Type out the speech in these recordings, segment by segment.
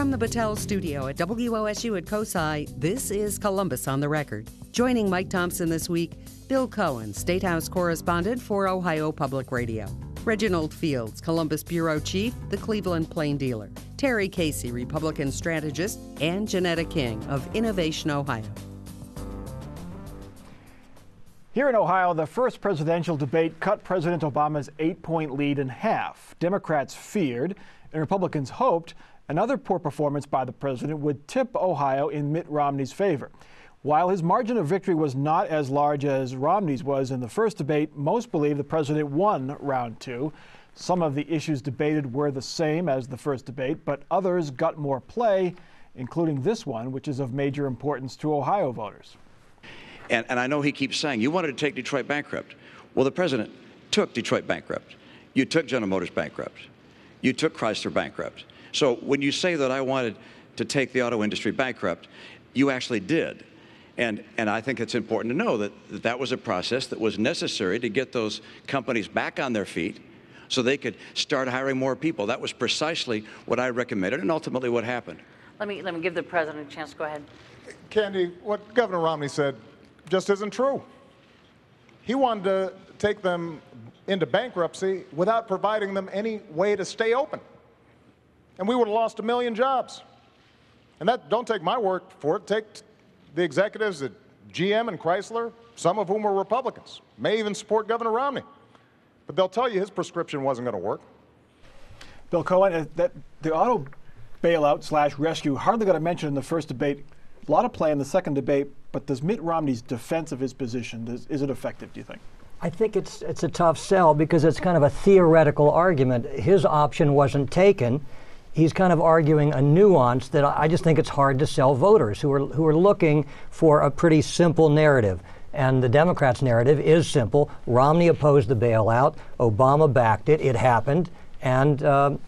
From the Battelle studio at WOSU at COSI, this is Columbus on the Record. Joining Mike Thompson this week, Bill Cohen, State House correspondent for Ohio Public Radio. Reginald Fields, Columbus Bureau Chief, the Cleveland Plain Dealer. Terry Casey, Republican strategist, and Janetta King of Innovation Ohio. Here in Ohio, the first presidential debate cut President Obama's 8-point lead in half. Democrats feared, and Republicans hoped, another poor performance by the president would tip Ohio in Mitt Romney's favor. While his margin of victory was not as large as Romney's was in the first debate, most believe the president won round two. Some of the issues debated were the same as the first debate, but others got more play, including this one, which is of major importance to Ohio voters. And I know he keeps saying, you wanted to take Detroit bankrupt. Well, the president took Detroit bankrupt. You took General Motors bankrupt. You took Chrysler bankrupt. So when you say that I wanted to take the auto industry bankrupt, you actually did. And I think it's important to know that that was a process that was necessary to get those companies back on their feet so they could start hiring more people. That was precisely what I recommended and ultimately what happened. Let me give the president a chance to go ahead. Candy, what Governor Romney said just isn't true. He wanted to take them into bankruptcy without providing them any way to stay open. And we would have lost 1 million jobs. And that, don't take my word for it, take the executives at GM and Chrysler, some of whom were Republicans, may even support Governor Romney. But they'll tell you his prescription wasn't going to work. Bill Cohen, that the auto bailout / rescue hardly got a mention in the first debate. A lot of play in the second debate, but does Mitt Romney's defense of his position, is it effective, do you think? I think it's a tough sell because it's kind of a theoretical argument. His option wasn't taken. He's kind of arguing a nuance that I just think it's hard to sell voters who are looking for a pretty simple narrative. And the Democrats' narrative is simple. Romney opposed the bailout. Obama backed it. It happened. And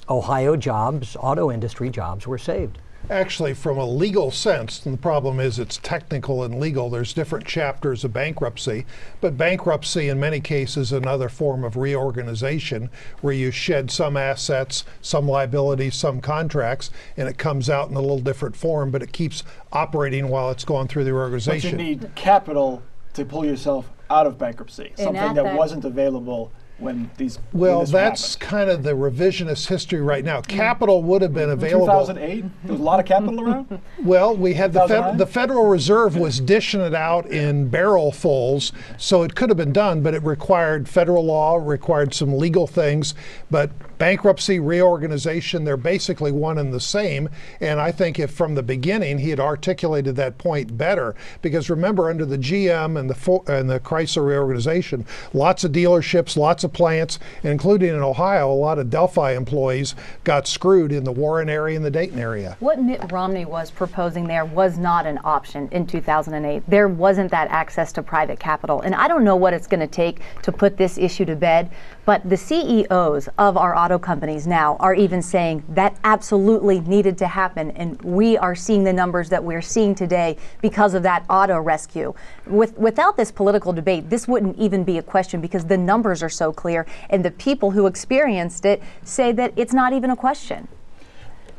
Ohio jobs, auto industry jobs were saved. Actually, from a legal sense, and the problem is it's technical and legal, there's different chapters of bankruptcy, but bankruptcy in many cases is another form of reorganization where you shed some assets, some liabilities, some contracts, and it comes out in a little different form, but it keeps operating while it's going through the organization. But you need capital to pull yourself out of bankruptcy, something that wasn't available when these that's happened. Kind of the revisionist history right now. Capital would have been available. 2008, there was a lot of capital around? Well, we had the Federal Reserve was dishing it out in barrelfuls, so it could have been done, but it required federal law, required some legal things. But bankruptcy, reorganization, they're basically one and the same. And I think if from the beginning he had articulated that point better, because remember, under the GM and the Chrysler reorganization, lots of dealerships, lots of plants, including in Ohio, a lot of Delphi employees got screwed in the Warren area and the Dayton area. What Mitt Romney was proposing there was not an option in 2008. There wasn't that access to private capital. And I don't know what it's going to take to put this issue to bed, but the CEOs of our auto companies now are even saying that absolutely needed to happen. And we are seeing the numbers that we're seeing today because of that auto rescue. Without this political debate, this wouldn't even be a question because the numbers are so clear, and the people who experienced it say that it's not even a question.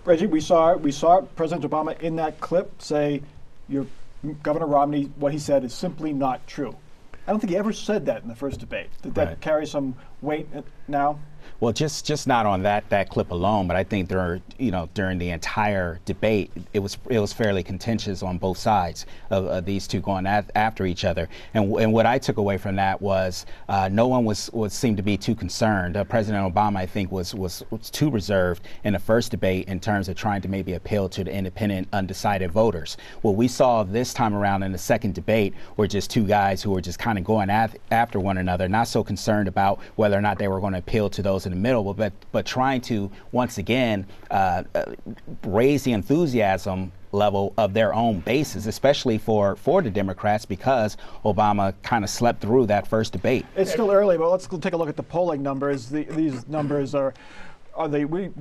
Reggie, we saw President Obama in that clip say, Governor Romney, what he said is simply not true. I don't think he ever said that in the first debate. Did that carry some weight now? Well, just not on that clip alone, but I think during the entire debate, it was fairly contentious on both sides of these two going after each other. And what I took away from that was no one seemed to be too concerned. President Obama, I think, was too reserved in the first debate in terms of trying to maybe appeal to the independent, undecided voters. What we saw this time around in the second debate were just two guys who were just kind of going after one another, not so concerned about whether or not they were going to appeal to those in the middle, but trying to once again raise the enthusiasm level of their own bases, especially for the Democrats, because Obama kind of slept through that first debate. It's still early, but let's take a look at the polling numbers. These numbers there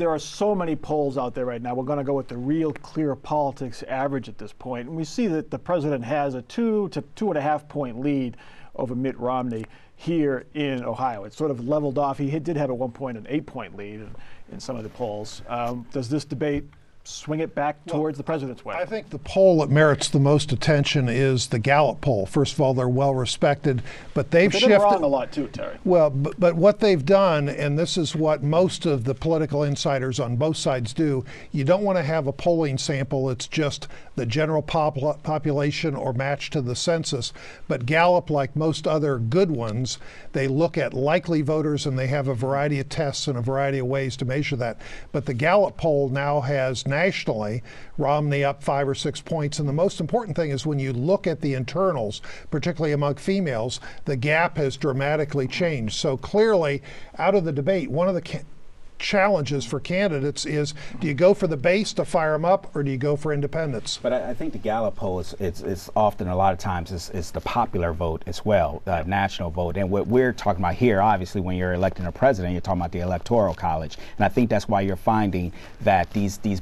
are so many polls out there right now. We're going to go with the Real Clear Politics average at this point, and we see that the president has a 2 to 2.5 point lead over Mitt Romney here in Ohio. It's sort of leveled off. He did have at one point an 8-point lead in some of the polls. Does this debate swing it back towards the president's way? I think the poll that merits the most attention is the Gallup poll. First of all, they're well respected, but they've shifted wrong a lot too, Terry. Well, but what they've done, and this is what most of the political insiders on both sides do, you don't want to have a polling sample. It's just the general population or matched to the census. But Gallup, like most other good ones, they look at likely voters and they have a variety of tests and a variety of ways to measure that. But the Gallup poll now has nationally Romney up 5 or 6 points. And the most important thing is when you look at the internals, particularly among females, the gap has dramatically changed. So clearly, out of the debate, one of the challenges for candidates is, do you go for the base to fire them up, or do you go for independents? But I think the Gallup poll is often, a lot of times, is the popular vote as well, national vote. And what we're talking about here, obviously, when you're electing a president, you're talking about the Electoral College. And I think that's why you're finding that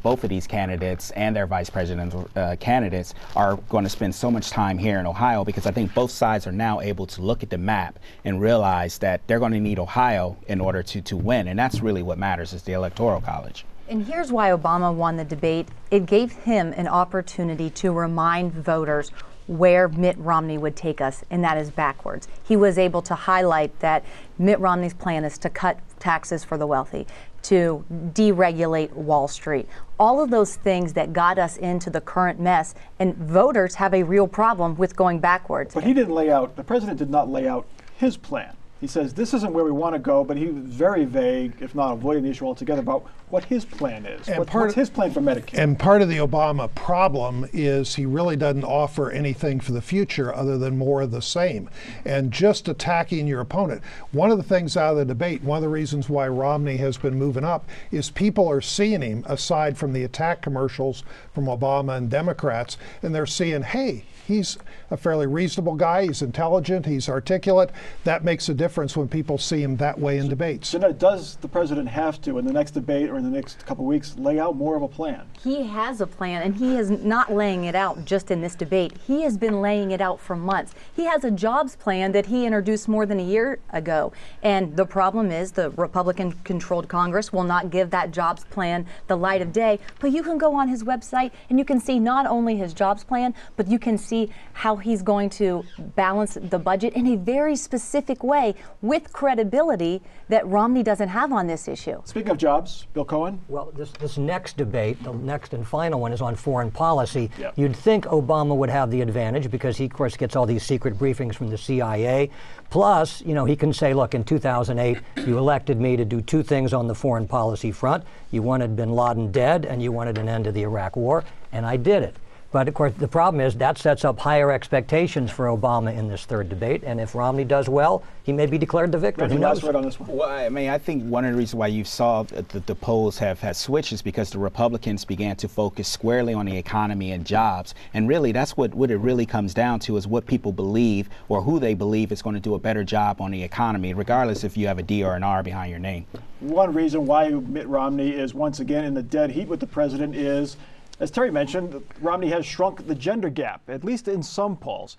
both of these candidates and their vice presidential candidates are going to spend so much time here in Ohio, because I think both sides are now able to look at the map and realize that they're going to need Ohio in order to win. And that's really what matters, is the Electoral College. And here's why Obama won the debate. It gave him an opportunity to remind voters where Mitt Romney would take us, and that is backwards. He was able to highlight that Mitt Romney's plan is to cut taxes for the wealthy, to deregulate Wall Street, all of those things that got us into the current mess, and voters have a real problem with going backwards. But the president did not lay out his plan. He says this isn't where we want to go, but he was very vague, if not avoiding the issue altogether, about what his plan is. What's his plan for Medicare? And part of the Obama problem is he really doesn't offer anything for the future other than more of the same. And just attacking your opponent. One of the things out of the debate, one of the reasons why Romney has been moving up, is people are seeing him, aside from the attack commercials from Obama and Democrats, and they're seeing, hey, he's a fairly reasonable guy, he's intelligent, he's articulate. That makes a difference when people see him that way in debates. Janetta, does the president have to, in the next debate or in the next couple of weeks, lay out more of a plan? He has a plan, and he is not laying it out just in this debate. He has been laying it out for months. He has a jobs plan that he introduced more than a year ago. And the problem is the Republican-controlled Congress will not give that jobs plan the light of day. But you can go on his website and you can see not only his jobs plan, but you can see how he's going to balance the budget in a very specific way with credibility that Romney doesn't have on this issue. Speaking of jobs, Bill Cohen? Well, this next debate, the next and final one, is on foreign policy. Yep. You'd think Obama would have the advantage because he, of course, gets all these secret briefings from the CIA. Plus, he can say, look, in 2008, you elected me to do two things on the foreign policy front. You wanted bin Laden dead, and you wanted an end to the Iraq War, and I did it. But, of course, the problem is that sets up higher expectations for Obama in this third debate. And if Romney does well, he may be declared the victor. Who knows? Right on this one. Well, I mean, I think one of the reasons why you saw the polls have switched is because the Republicans began to focus squarely on the economy and jobs. And really, that's what it really comes down to, is what people believe or who they believe is going to do a better job on the economy, regardless if you have a D or an R behind your name. One reason why Mitt Romney is once again in the dead heat with the president is, as Terry mentioned, Romney has shrunk the gender gap, at least in some polls.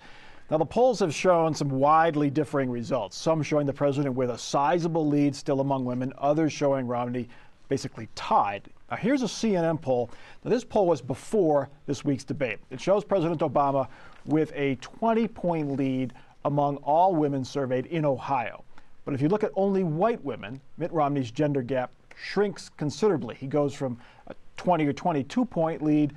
Now, the polls have shown some widely differing results, some showing the president with a sizable lead still among women, others showing Romney basically tied. Now, here's a CNN poll. Now, this poll was before this week's debate. It shows President Obama with a 20-point lead among all women surveyed in Ohio. But if you look at only white women, Mitt Romney's gender gap shrinks considerably. He goes from a 20 or 22-point lead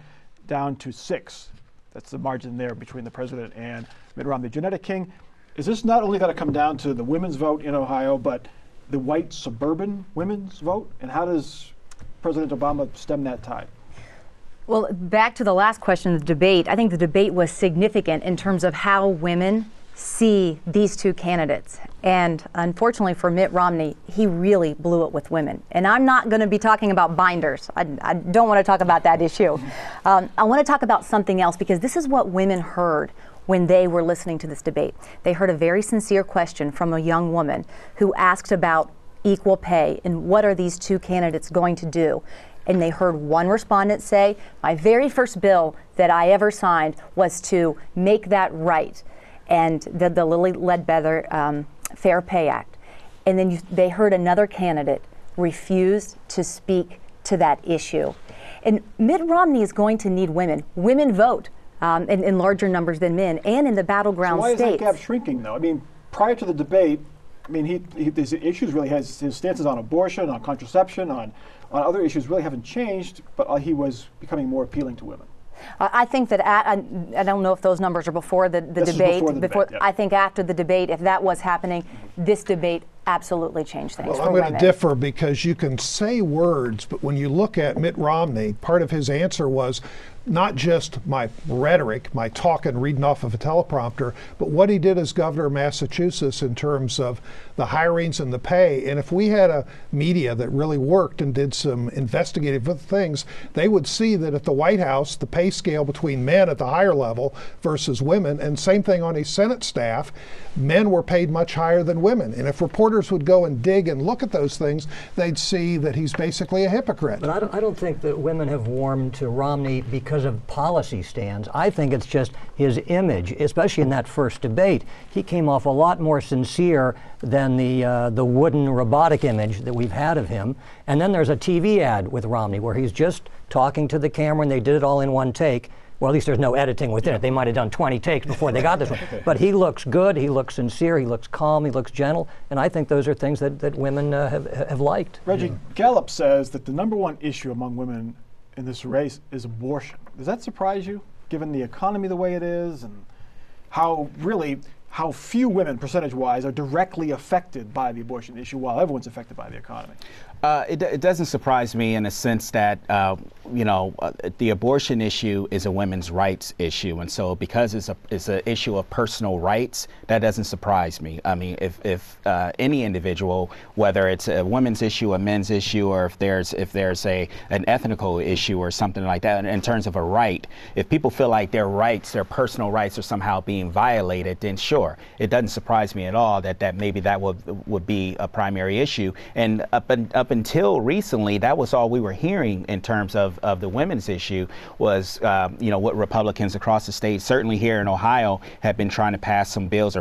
down to 6. That's the margin there between the president and Mitt Romney. Janetta King, is this not only going to come down to the women's vote in Ohio, but the white suburban women's vote? And how does President Obama stem that tide? Well, back to the last question of the debate, I think the debate was significant in terms of how women see these two candidates. And unfortunately for Mitt Romney, he really blew it with women. And I'm not going to be talking about binders. I don't want to talk about that issue. I want to talk about something else, because this is what women heard when they were listening to this debate. They heard a very sincere question from a young woman who asked about equal pay and what are these two candidates going to do. And they heard one respondent say, my very first bill that I ever signed was to make that right. And the Lilly Ledbetter Fair Pay Act. And then they heard another candidate refuse to speak to that issue. And Mitt Romney is going to need women. Women vote in larger numbers than men, and in the battleground states. So why is states. that gap shrinking, though? I mean, prior to the debate, I mean, these issues really his stances on abortion, on contraception, on other issues really haven't changed, but he was becoming more appealing to women. I think that I don't know if those numbers are before the debate. Before, yeah. I think after the debate, if that was happening, this debate absolutely changed things. Well, for I'm going women. to differ, because you can say words, but when you look at Mitt Romney, part of his answer was not just my rhetoric, my talking, reading off of a teleprompter, but what he did as governor of Massachusetts in terms of the hirings and the pay. And if we had a media that really worked and did some investigative things, they would see that at the White House, the pay scale between men at the higher level versus women, and same thing on his Senate staff, men were paid much higher than women. And if reporters would go and dig and look at those things, they'd see that he's basically a hypocrite. But I don't think that women have warmed to Romney because of policy stands. I think it's just his image, especially in that first debate. He came off a lot more sincere than the wooden robotic image that we've had of him. And then there's a TV ad with Romney where he's just talking to the camera, and they did it all in one take. Well, at least there's no editing within it. They might have done 20 takes before they got this one. But he looks good, he looks sincere, he looks calm, he looks gentle, and I think those are things that women have liked. Reggie, Gallup says that the #1 issue among women in this race is abortion. Does that surprise you, given the economy the way it is, and how few women, percentage-wise, are directly affected by the abortion issue while everyone's affected by the economy? It doesn't surprise me in a sense that, the abortion issue is a women's rights issue. And so because it's an issue of personal rights, that doesn't surprise me. I mean, if any individual, whether it's a women's issue, a men's issue, or if there's an ethnical issue or something like that, in terms of a right, if people feel like their rights, their personal rights are somehow being violated, then sure, it doesn't surprise me at all that maybe that would be a primary issue. And up until recently, that was all we were hearing in terms of the women's issue was, what Republicans across the state, certainly here in Ohio, have been trying to pass some bills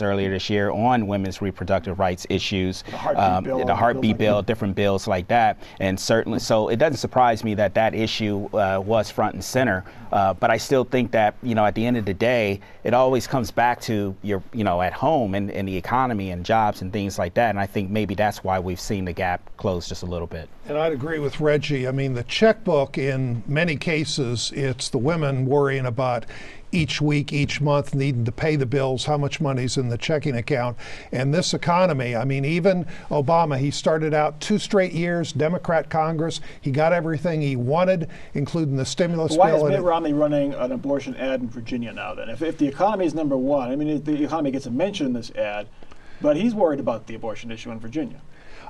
earlier this year on women's reproductive rights issues, the heartbeat bill, different bills like that. And certainly, so it doesn't surprise me that issue was front and center. But I still think that, at the end of the day, it always comes back to your, at home and the economy and jobs and things like that. And I think maybe that's why we've seen the gap close just a little bit. And I'd agree with Reggie. I mean, the checkbook, in many cases, it's the women worrying about each week, each month, needing to pay the bills, how much money's in the checking account. And this economy, I mean, even Obama, he started out 2 straight years, Democrat Congress. He got everything he wanted, including the stimulus bill. Why is Mitt Romney running an abortion ad in Virginia now, then? If the economy is #1, I mean, the economy gets a mention in this ad, but he's worried about the abortion issue in Virginia.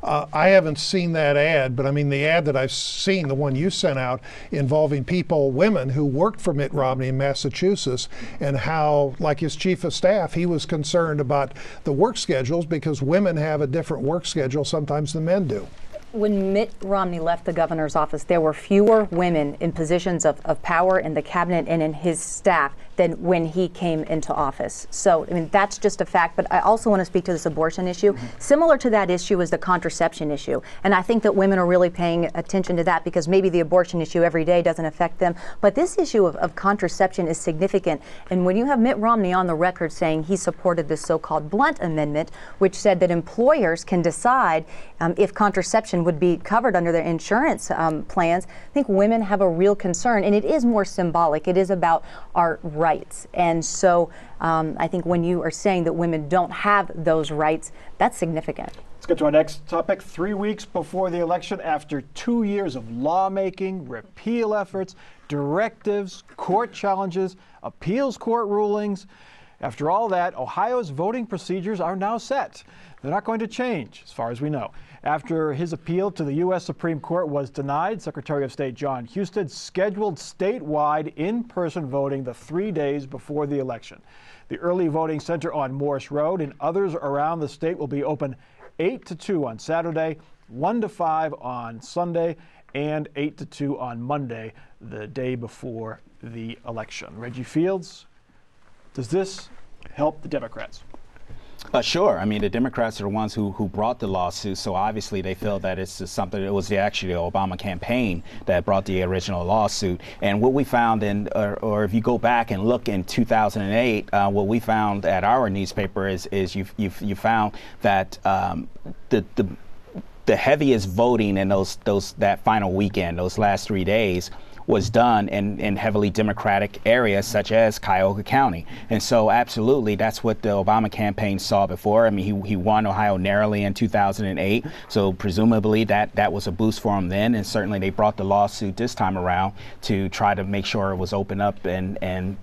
I haven't seen that ad, but I mean the ad that I've seen, the one you sent out, involving women who worked for Mitt Romney in Massachusetts, and how, like his chief of staff, he was concerned about the work schedules because women have a different work schedule sometimes than men do. When Mitt Romney left the governor's office, there were fewer women in positions of power in the cabinet and in his staff than when he came into office. So, I mean, that's just a fact. But I also want to speak to this abortion issue. Similar to that issue is the contraception issue. And I think that women are really paying attention to that because maybe the abortion issue every day doesn't affect them. But this issue of contraception is significant. And when you have Mitt Romney on the record saying he supported this so-called Blunt Amendment, which said that employers can decide if contraception would be covered under their insurance plans, I think women have a real concern. And it is more symbolic. It is about our rights. And so I think when you are saying that women don't have those rights, that's significant. Let's get to our next topic. 3 weeks before the election, after 2 years of lawmaking, repeal efforts, directives, court challenges, appeals court rulings, after all that, Ohio's voting procedures are now set. They're not going to change, as far as we know. After his appeal to the U.S. Supreme Court was denied, Secretary of State John Husted scheduled statewide in-person voting the 3 days before the election. The early voting center on Morse Road and others around the state will be open 8 to 2 on Saturday, 1 to 5 on Sunday, and 8 to 2 on Monday, the day before the election. Reggie Fields, does this help the Democrats? Sure. I mean, the Democrats are the ones who brought the lawsuit, so obviously they feel that it's just something. It was actually the Obama campaign that brought the original lawsuit. And what we found or if you go back and look in 2008, what we found at our newspaper is you found that the heaviest voting in that final weekend, those last 3 days, was done in heavily Democratic areas such as Cuyahoga County. And so absolutely, that's what the Obama campaign saw before. I mean, he won Ohio narrowly in 2008. So presumably that was a boost for him then. And certainly they brought the lawsuit this time around to try to make sure it was open up and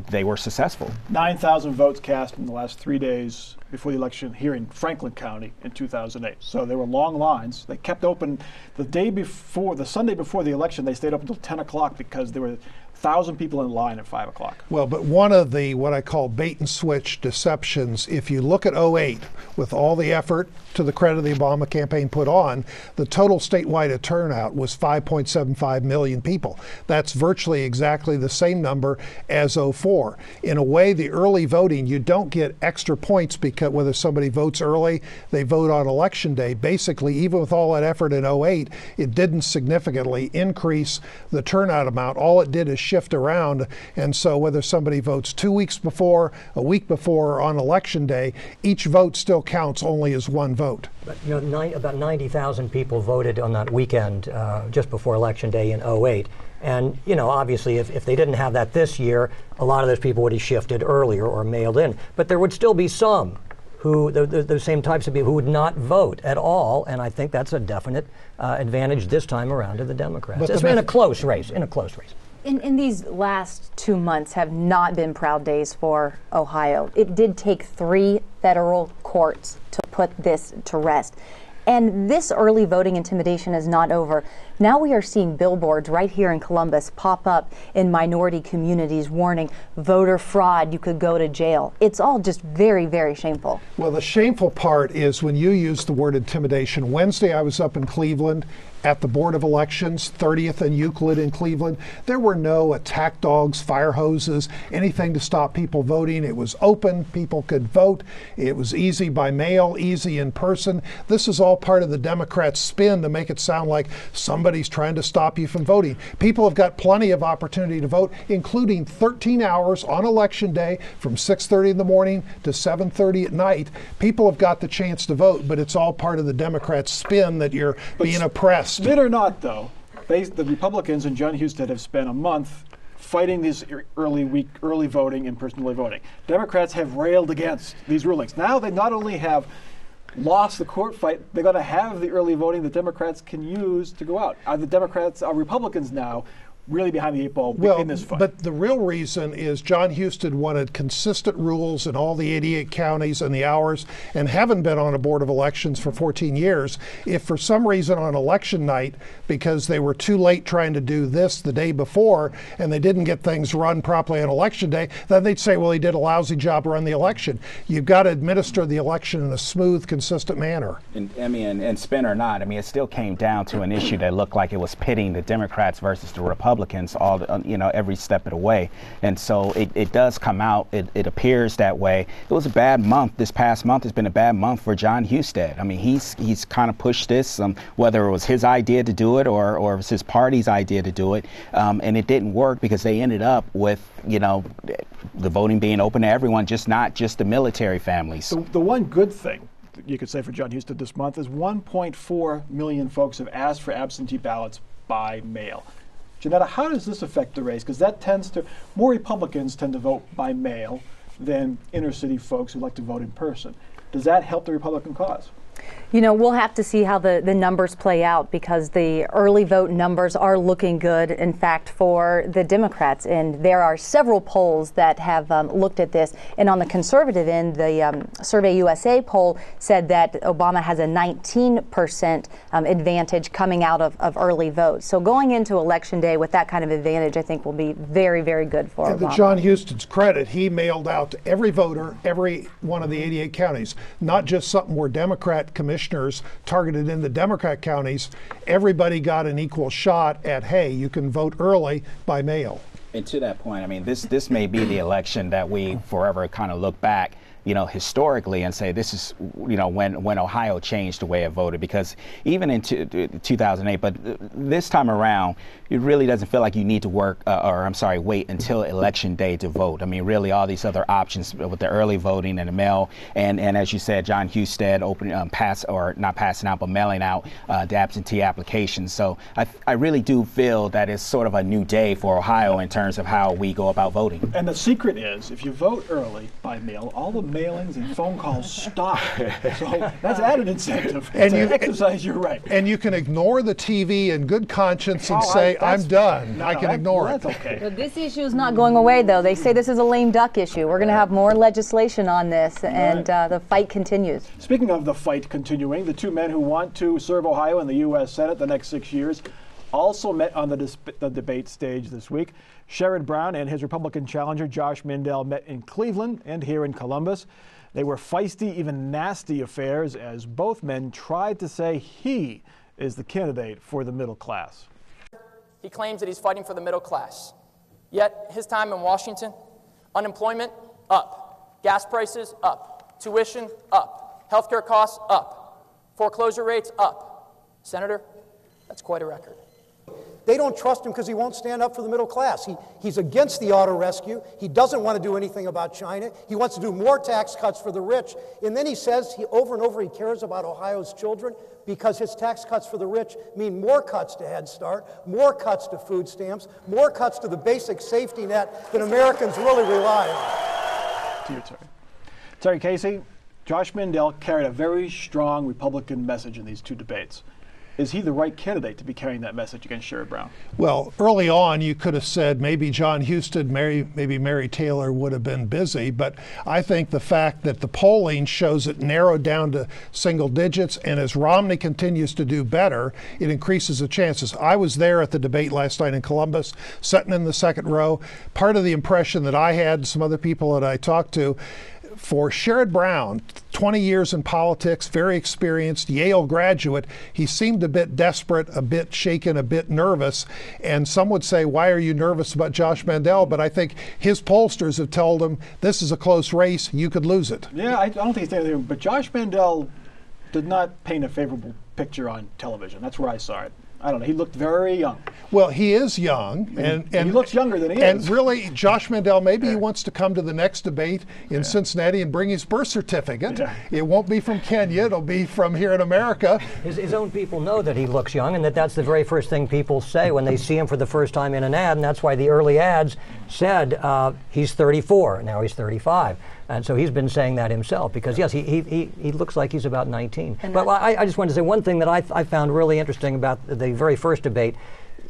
they were successful. 9,000 votes cast in the last 3 days before the election here in Franklin County in 2008. So there were long lines. They kept open the Sunday before the election. They stayed up until 10 o'clock because there were 1,000 people in line at 5 o'clock. Well, but one of the what I call bait and switch deceptions, if you look at 08, with all the effort to the credit of the Obama campaign put on, the total statewide turnout was 5.75 million people. That's virtually exactly the same number as 04. In a way, the early voting, you don't get extra points because whether somebody votes early, they vote on election day. Basically, even with all that effort in 08, it didn't significantly increase the turnout amount. All it did is shift around, and so whether somebody votes 2 weeks before, a week before, or on election day, each vote still counts only as one vote. But, you know, about 90,000 people voted on that weekend just before election day in 08. And, you know, obviously if they didn't have that this year, a lot of those people would have shifted earlier or mailed in. But there would still be some who, the same types of people who would not vote at all, and I think that's a definite advantage this time around to the Democrats. It's been a close race, In these last 2 months have not been proud days for Ohio. It did take 3 federal courts to put this to rest. And this early voting intimidation is not over. Now we are seeing billboards right here in Columbus pop up in minority communities warning voter fraud, you could go to jail. It's all just very, very shameful. Well, the shameful part is when you use the word intimidation. Wednesday I was up in Cleveland at the Board of Elections, 30th and Euclid in Cleveland. There were no attack dogs, fire hoses, anything to stop people voting. It was open, people could vote. It was easy by mail, easy in person. This is all part of the Democrats' spin to make it sound like somebody's trying to stop you from voting. People have got plenty of opportunity to vote, including 13 hours on election day from 6:30 in the morning to 7:30 at night. People have got the chance to vote, but it's all part of the Democrats' spin that you're being oppressed. Spin or not, though, the Republicans and John Husted have spent a month fighting this early voting, in-person early voting. Democrats have railed against these rulings. Now they not only have lost the court fight, they're going to have the early voting that Democrats can use to go out. Are Republicans now really behind the 8 ball in this fight? But the real reason is John Husted wanted consistent rules in all the 88 counties and the hours, and haven't been on a board of elections for 14 years. If for some reason on election night, because they were too late trying to do this the day before and they didn't get things run properly on election day, then they'd say, well, he did a lousy job running the election. You've got to administer the election in a smooth, consistent manner. And spin or not, I mean, it still came down to an issue that looked like it was pitting the Democrats versus the Republicans every step of the way. And so it does come out, it appears that way. It was a bad month. This past month has been a bad month for John Husted. I mean, he's kind of pushed this, whether it was his idea to do it or it was his party's idea to do it, and it didn't work because they ended up with, the voting being open to everyone, not just the military families. The one good thing you could say for John Husted this month is 1.4 million folks have asked for absentee ballots by mail. Janetta, how does this affect the race? Because more Republicans tend to vote by mail than inner city folks who like to vote in person. Does that help the Republican cause? We'll have to see how the numbers play out, because the early vote numbers are looking good, in fact, for the Democrats. And there are several polls that have looked at this. And on the conservative end, the Survey USA poll said that Obama has a 19% advantage coming out of early votes. So going into Election Day with that kind of advantage, I think will be very, very good for Obama. To John Husted's credit, he mailed out to every voter, every one of the 88 counties, not just something where Democrat commissioners targeted in the Democrat counties. Everybody got an equal shot at, hey, you can vote early by mail. And to that point, I mean, this may be the election that we forever kind of look back historically and say this is, when Ohio changed the way it voted, because even in 2008, but this time around, it really doesn't feel like you need to wait until election day to vote. I mean, really all these other options with the early voting and the mail, and as you said, John Husted not passing out, but mailing out the absentee applications. So I really do feel that it's sort of a new day for Ohio in terms of how we go about voting. And the secret is, if you vote early by mail, all the mailings and phone calls stop. So that's added incentive to exercise your right. And you can ignore the TV in good conscience and say, I'm done. I can ignore it. That's okay. But this issue is not going away, though. They say this is a lame duck issue. We're going to have more legislation on this, and the fight continues. Speaking of the fight continuing, the two men who want to serve Ohio in the U.S. Senate the next 6 years also met on the debate stage this week. Sherrod Brown and his Republican challenger Josh Mandel met in Cleveland and here in Columbus. They were feisty, even nasty affairs, as both men tried to say he is the candidate for the middle class. He claims that he's fighting for the middle class. Yet his time in Washington, unemployment up, gas prices up, tuition up, healthcare costs up, foreclosure rates up. Senator, that's quite a record. They don't trust him because he won't stand up for the middle class. He's against the auto rescue. He doesn't want to do anything about China. He wants to do more tax cuts for the rich. And then he says over and over he cares about Ohio's children because his tax cuts for the rich mean more cuts to Head Start, more cuts to food stamps, more cuts to the basic safety net that Americans really rely on. To you, Terry. Terry Casey, Josh Mandel carried a very strong Republican message in these two debates. Is he the right candidate to be carrying that message against Sherrod Brown? Well, early on, you could have said maybe John Husted, maybe Mary Taylor would have been busy, but I think the fact that the polling shows it narrowed down to single digits, and as Romney continues to do better, it increases the chances. I was there at the debate last night in Columbus, sitting in the second row. Part of the impression that I had, some other people that I talked to, for Sherrod Brown, 20 years in politics, very experienced, Yale graduate, he seemed a bit desperate, a bit shaken, a bit nervous. And some would say, why are you nervous about Josh Mandel? But I think his pollsters have told him, this is a close race, you could lose it. Yeah, I don't think he's anything, but Josh Mandel did not paint a favorable picture on television. That's where I saw it. I don't know. He looked very young. Well, he is young, and he looks younger than he is. And really, Josh Mandel, maybe he wants to come to the next debate in Cincinnati and bring his birth certificate. Yeah. It won't be from Kenya; it'll be from here in America. His own people know that he looks young, and that's the very first thing people say when they see him for the first time in an ad, and that's why the early ads said he's 34. Now he's 35. And so he's been saying that himself because, yes, he looks like he's about 19. But I just wanted to say one thing that I found really interesting about the very first debate.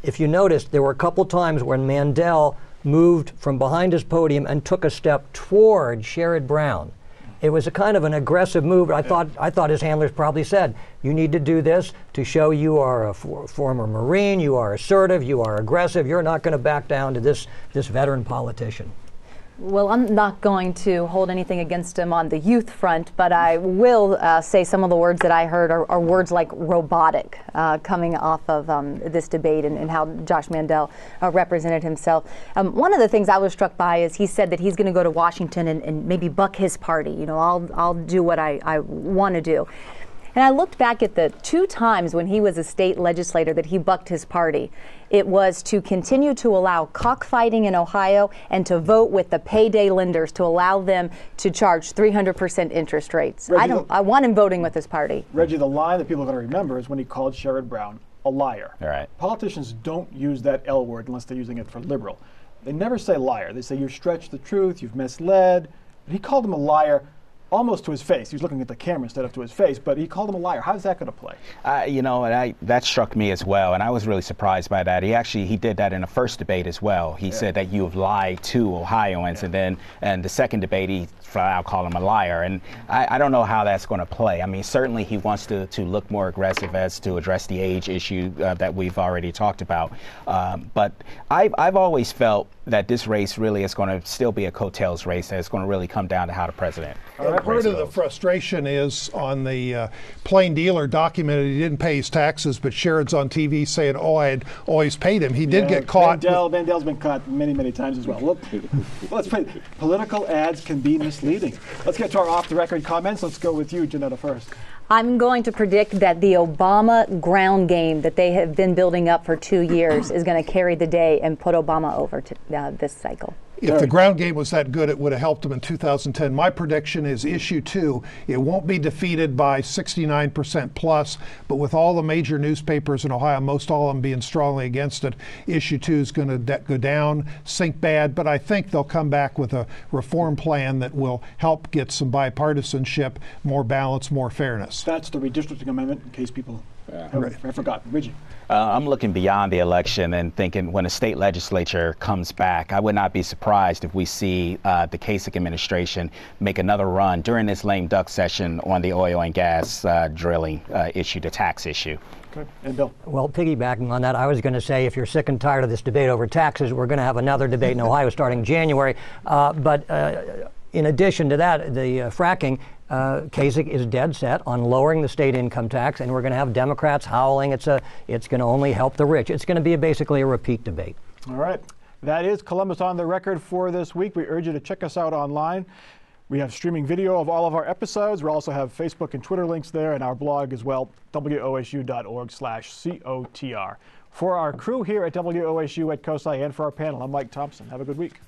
If you noticed, there were a couple times when Mandel moved from behind his podium and took a step toward Sherrod Brown. It was a kind of an aggressive move. I thought his handlers probably said, you need to do this to show you are a former Marine, you are assertive, you are aggressive, you're not going to back down to this veteran politician. Well, I'm not going to hold anything against him on the youth front, but I will say some of the words that I heard are words like robotic coming off of this debate and how Josh Mandel represented himself. One of the things I was struck by is he said that he's going to go to Washington and maybe buck his party. You know, I'll do what I want to do. And I looked back at the 2 times when he was a state legislator that he bucked his party. It was to continue to allow cockfighting in Ohio and to vote with the payday lenders to allow them to charge 300% interest rates. Reggie, I want him voting with his party. Reggie, the line that people are going to remember is when he called Sherrod Brown a liar. All right. Politicians don't use that L word unless they're using it for liberal. They never say liar. They say you stretched the truth, you've misled. But he called him a liar almost to his face. He was looking at the camera instead of to his face, but he called him a liar. How's that going to play? That struck me as well, and I was really surprised by that. He did that in the first debate as well. He said that you have lied to Ohioans, and then the second debate he flat out called him a liar. And I don't know how that's going to play. I mean, certainly he wants to look more aggressive as to address the age issue that we've already talked about. But I've always felt that this race really is going to still be a coattails race, and it's going to really come down to how the president. Part of the frustration is on the plain dealer documented he didn't pay his taxes, but Sherrod's on TV saying, oh, I had always paid him. He did get caught. Mandel's been caught many, many times as well. Look, let's play. Political ads can be misleading. Let's get to our off-the-record comments. Let's go with you, Janetta, first. I'm going to predict that the Obama ground game that they have been building up for 2 years is going to carry the day and put Obama over to this cycle. If the ground game was that good, it would have helped him in 2010. My prediction is issue 2. It won't be defeated by 69% plus, but with all the major newspapers in Ohio, most all of them being strongly against it, issue 2 is going to go down, sink bad, but I think they'll come back with a reform plan that will help get some bipartisanship, more balance, more fairness. That's the redistricting amendment, in case people have forgotten. Reggie. I'm looking beyond the election and thinking when the state legislature comes back, I would not be surprised if we see the Kasich administration make another run during this lame duck session on the oil and gas drilling issue, the tax issue. Okay. And Bill? Well, piggybacking on that, I was going to say if you're sick and tired of this debate over taxes, we're going to have another debate in Ohio starting January. But in addition to that, the fracking, Kasich is dead set on lowering the state income tax, and we're going to have Democrats howling. It's going to only help the rich. It's going to be basically a repeat debate. All right. That is Columbus on the Record for this week. We urge you to check us out online. We have streaming video of all of our episodes. We also have Facebook and Twitter links there, and our blog as well, wosu.org/COTR. For our crew here at WOSU at COSI and for our panel, I'm Mike Thompson. Have a good week.